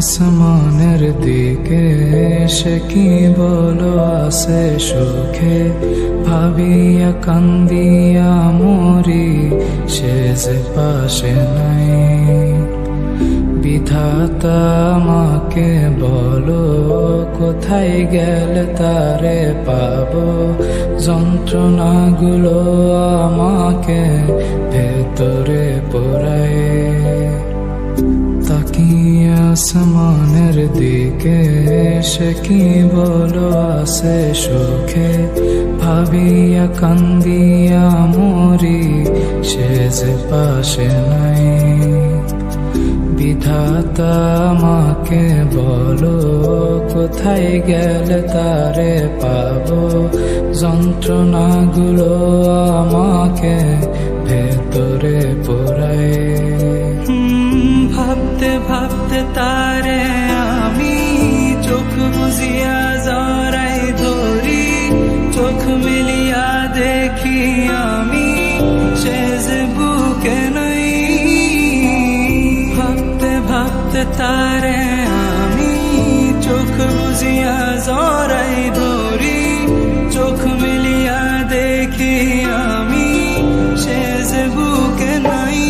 আসমানের দিকে সে কি বলো আসে সুখে, ভাবিয়া কান্দিয়া মরি সে যে পাশে নাই। বিধাতা আমাকে বলো কোথায় গেলে তারে পাবো, যন্ত্রণাগুলো আমাকে ভেতরে পোড়ায়। তাকিয়ে আসমানের দিকে সে কি বলো আসে সুখে, ভাবিয়া কান্দিয়া মরি সে যে পাশে নাই। বিধাতা আমাকে বলো কোথায় গেলে তারে পাবো, যন্ত্রণাগুলো আমাকে ভেতরে পোড়ায়। ভাবতে ভাবতে তারে আমি চোখ বুঝিয়া জড়াই ধরি, চোখ মিলিয়া দেখি আমি সে যে বুকে নাই। ভাবতে ভাবতে তারে আমি চোখ বুঝিয়া জড়াই ধরি, চোখ মিলিয়া দেখি আমি সে যে বুকে নাই।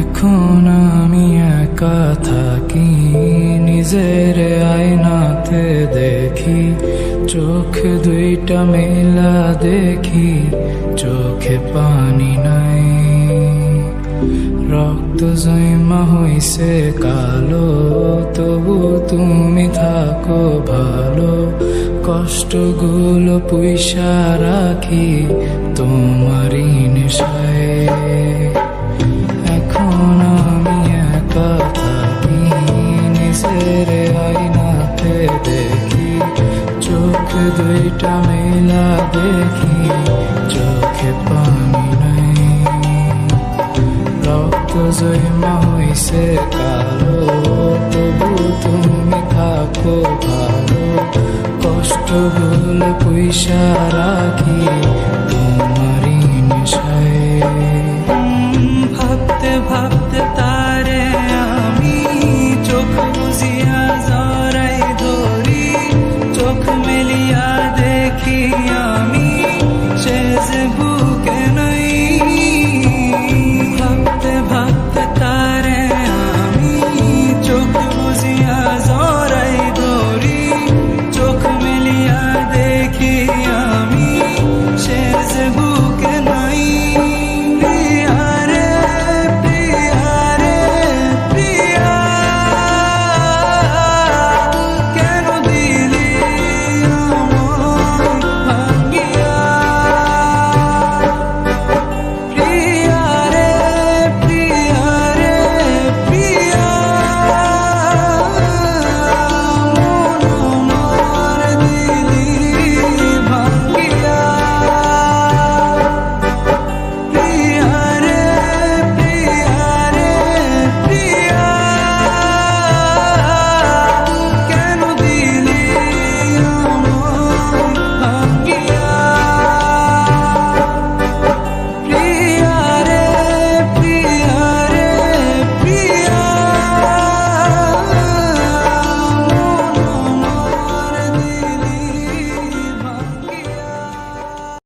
এখন আমি একা থাকি, নিজের আয়নাতে দেখি, চোখ দুইটা মেলা দেখি, চোখে পানি নাই। রক্ত জমা হইছে কালো, তবু তুমি থাকো ভালো, কষ্টগুলো পুইসা রাখি তোমারই নেশায়। এখন আমি একা থাকি, নিজের আয়নাতে দেখি, চোখ দুইটা মেলা দেখি, চোখে পানি নাই। রক্ত জমা হইছে কালো, তবু তুমি থাকো ভালো, কষ্টগুলো পুইসা রাখি তোমারই নেশায়। ভাবতে ভাবতে